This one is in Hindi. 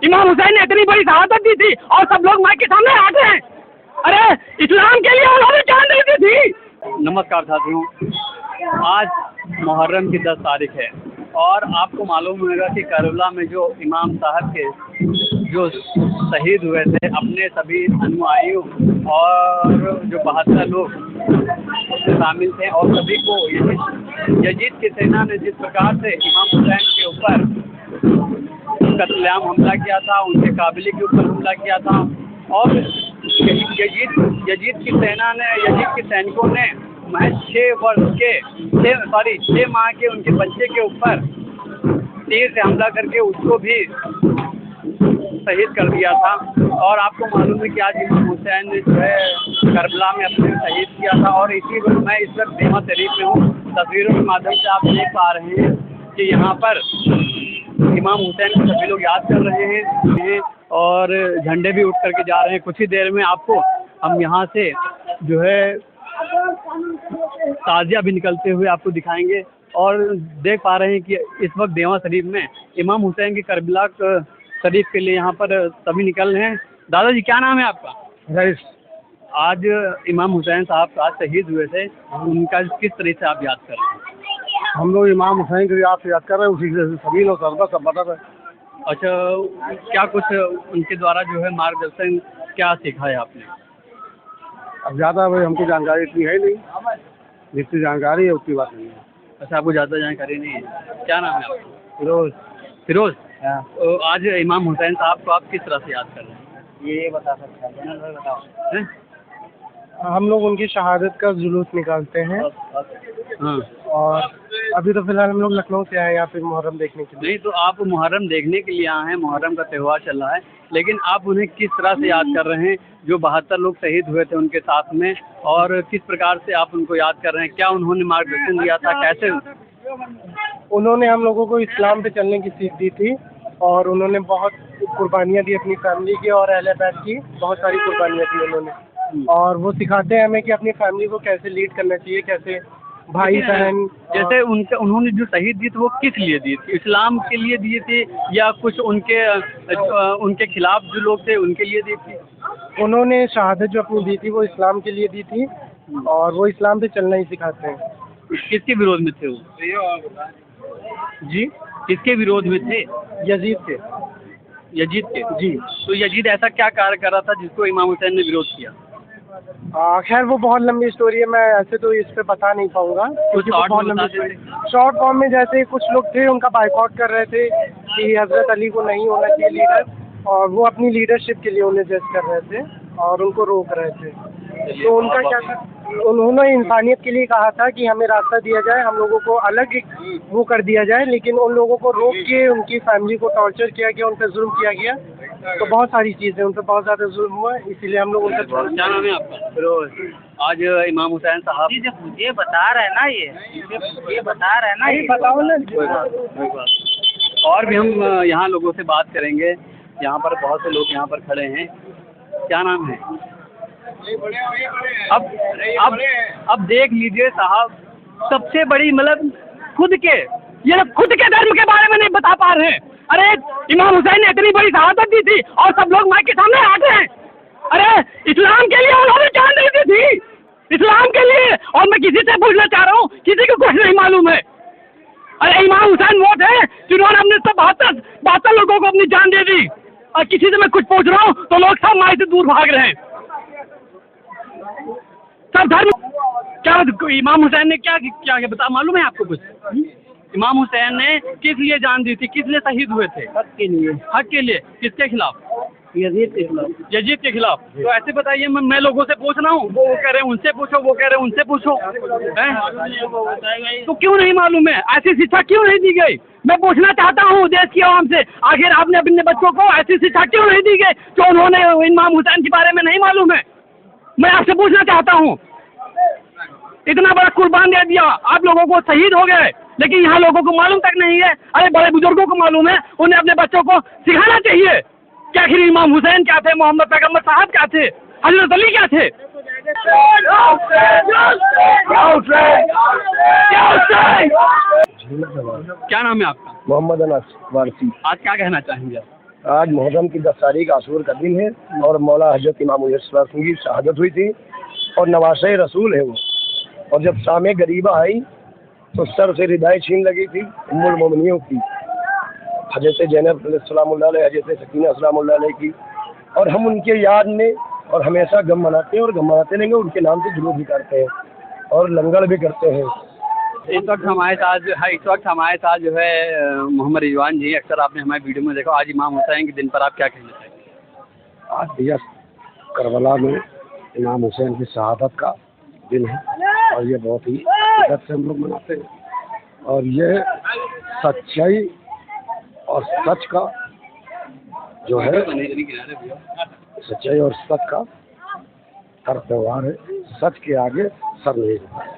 इमाम हुसैन ने इतनी बड़ी शहादत दी थी और सब लोग माइक के सामने आ गए हैं। अरे इस्लाम के लिए उन्होंने जान दे दी थी। नमस्कार साथियों, आज मुहर्रम की 10 तारीख है और आपको मालूम होगा कि करबला में जो इमाम साहब के जो शहीद हुए थे, अपने सभी अनुयायियों और जो 72 लोग शामिल थे और सभी को यजीद की सेना ने जिस प्रकार से इमाम हुसैन के ऊपर कत्लेआम हमला किया था, उनके काबिली के ऊपर हमला किया था और यजीद की सेना ने, यजीद के सैनिकों ने महज 6 माह के उनके बच्चे के ऊपर तीर से हमला करके उसको भी शहीद कर दिया था। और आपको मालूम है कि आज इमाम हुसैन ने जो है करबला में अपने शहीद किया था और इसी वक्त मैं इस वक्त देवा शरीफ में हूँ। तस्वीरों के माध्यम से आप देख पा रहे हैं कि यहाँ पर इमाम हुसैन को सभी लोग याद कर रहे हैं और झंडे भी उठ करके जा रहे हैं। कुछ ही देर में आपको हम यहाँ से जो है ताजिया भी निकलते हुए आपको दिखाएंगे और देख पा रहे हैं कि इस वक्त देवा शरीफ में इमाम हुसैन की करबला शरीफ के लिए यहाँ पर सभी निकल रहे हैं। दादाजी क्या नाम है आपका? रईस। आज इमाम हुसैन साहब आज शहीद हुए थे, उनका किस तरह से आप याद कर रहे हैं? हम लोग इमाम हुसैन को याद कर रहे हैं, उसी से सभी लोग सब बता रहे हैं। अच्छा, क्या कुछ उनके द्वारा जो है मार्गदर्शन क्या सीखा है आपने? अब ज़्यादा भाई हमको जानकारी इतनी है नहीं, जितनी जानकारी है उतनी बात नहीं है। अच्छा, आपको ज़्यादा जानकारी नहीं है। क्या नाम है आपका? फिरोज। फिरोज। हाँ। तो आज इमाम हुसैन साहब को आप किस तरह से याद कर रहे हैं? ये बता सकते हैं, बताओ। हैं? हम लोग उनकी शहादत का जुलूस निकालते हैं। हाँ। और अभी तो फिलहाल हम लोग लखनऊ से आए यहाँ पे मुहर्रम देखने के लिए। नहीं, तो आप मुहर्रम देखने के लिए आए हैं, मुहर्रम का त्यौहार चल रहा है, लेकिन आप उन्हें किस तरह से याद कर रहे हैं जो 72 लोग शहीद हुए थे उनके साथ में, और किस प्रकार से आप उनको याद कर रहे हैं? क्या उन्होंने मार्गदर्शन दिया था? कैसे? उन्होंने हम लोगों को इस्लाम पे चलने की सीख दी थी और उन्होंने बहुत कुर्बानियाँ दी अपनी फैमिली की और अहले बैत की, बहुत सारी कुर्बानियाँ दी उन्होंने। और वो सिखाते हैं हमें कि अपनी फैमिली को कैसे लीड करना चाहिए, कैसे भाई बहन। जैसे उन्होंने जो शहीद दी थी वो किस लिए दी थी? इस्लाम के लिए दिए थे या कुछ उनके खिलाफ जो लोग थे उनके लिए दी थी? उन्होंने शहादत जो अपनी दी थी वो इस्लाम के लिए दी थी और वो इस्लाम पे चलना ही सिखाते हैं। किसके विरोध में थे वो? जी, किसके विरोध में थे? यजीद के। यजीद के? जी। तो यजीद ऐसा क्या कार्य कर रहा था जिसको इमाम हुसैन ने विरोध किया? खैर वो बहुत लंबी स्टोरी है, मैं ऐसे तो इस पे बता नहीं पाऊंगा क्योंकि वो बहुत लंबी स्टोरी। शॉर्ट फॉर्म में जैसे कुछ लोग थे उनका बाइकआउट कर रहे थे कि हजरत अली को नहीं होना चाहिए लीडर, और वो अपनी लीडरशिप के लिए उन्हें जज कर रहे थे और उनको रोक रहे थे। तो उनका क्या था, उन्होंने इंसानियत के लिए कहा था कि हमें रास्ता दिया जाए, हम लोगों को अलग एक वो कर दिया जाए, लेकिन उन लोगों को रोक के उनकी फैमिली को टॉर्चर किया गया, उन पर जुल्म किया गया। तो बहुत सारी चीज़ें, उन पर बहुत ज़्यादा जुल्म हुआ, इसीलिए हम लोग उनका। क्या नाम है आपका? फिरोज। आज इमाम हुसैन साहब ये बता रहे हैं ना, ये बता रहे हैं ना, ये बताओ ना। और भी हम यहाँ लोगों से बात करेंगे, यहाँ पर बहुत से लोग यहाँ पर खड़े हैं। क्या नाम है? अब देख लीजिए साहब, सबसे बड़ी मतलब खुद के धर्म के बारे में नहीं बता पा रहे हैं। अरे इमाम हुसैन ने इतनी बड़ी शहादत दी थी और सब लोग माइक के सामने आ गए हैं। अरे इस्लाम के लिए उन्होंने जान दे दी थी, इस्लाम के लिए। और मैं किसी से पूछना चाह रहा हूँ, किसी को कुछ नहीं मालूम है। अरे इमाम हुसैन वो थे जिन्होंने अपने सब 72 लोगों को अपनी जान दे दी, और किसी से मैं कुछ पूछ रहा हूँ तो लोग सब माइक से दूर भाग रहे हैं। सब धर्म क्या इमाम हुसैन ने क्या बता मालूम है आपको कुछ? इमाम हुसैन ने किस लिए जान दी थी, किस लिए शहीद हुए थे? हक के लिए। हक के लिए। किसके खिलाफ? यजीद के खिलाफ। यजीद के खिलाफ। तो ऐसे बताइए, मैं लोगों से पूछ रहा हूँ, वो कह रहे हैं उनसे पूछो, वो कह रहे हैं उनसे पूछो, तो क्यों नहीं मालूम है? ऐसी शिक्षा क्यों नहीं दी गई? मैं पूछना चाहता हूँ देश की आवाम से, आखिर आपने अपने बच्चों को ऐसी शिक्षा क्यों नहीं दी गई जो उन्होंने इमाम हुसैन के बारे में नहीं मालूम है? मैं आपसे पूछना चाहता हूँ। इतना बड़ा कुर्बान दे दिया, आप लोगों को शहीद हो गए, लेकिन यहाँ लोगों को मालूम तक नहीं है। अरे बड़े बुजुर्गों को मालूम है, उन्हें अपने बच्चों को सिखाना चाहिए कि आखिर इमाम हुसैन क्या थे, मोहम्मद पैगंबर साहब क्या थे, हजरत अली क्या थे। क्या नाम है आपका? मोहम्मद अनस वारसी। आज क्या कहना चाहेंगे आप? आज मुहर्रम की 10 तारीख आशूर का दिन है और मौला हजरत इमाम मुजस्सर सिंह की शहादत हुई थी और नवासे रसूल है वो। और जब शाम गरीबा आई तो सर से रिदाई छीन लगी थी उम्मुल मोमिनियों की, हजरत ज़ैनब सलामुल्लाह अलैहा, हजरत सकीना सलामुल्लाह अलैहा की। और हम उनके याद में और हमेशा गम मनाते हैं और गम मनाते रहेंगे। उनके नाम से जुलूस भी करते हैं और लंगर भी करते हैं। इस वक्त हमारे साथ जो है मोहम्मद रिजवान जी। अक्सर आपने हमारे वीडियो में देखा। आज इमाम हुसैन के दिन पर आप क्या कहना चाहेंगे? आज भैया करबला में इमाम हुसैन की शहादत का दिन है और ये बहुत ही इज्जत से हम लोग मनाते हैं। और ये सच्चाई और सच का जो है, सच्चाई और सच का हर त्यौहार है। सच के आगे सर नहीं होता है।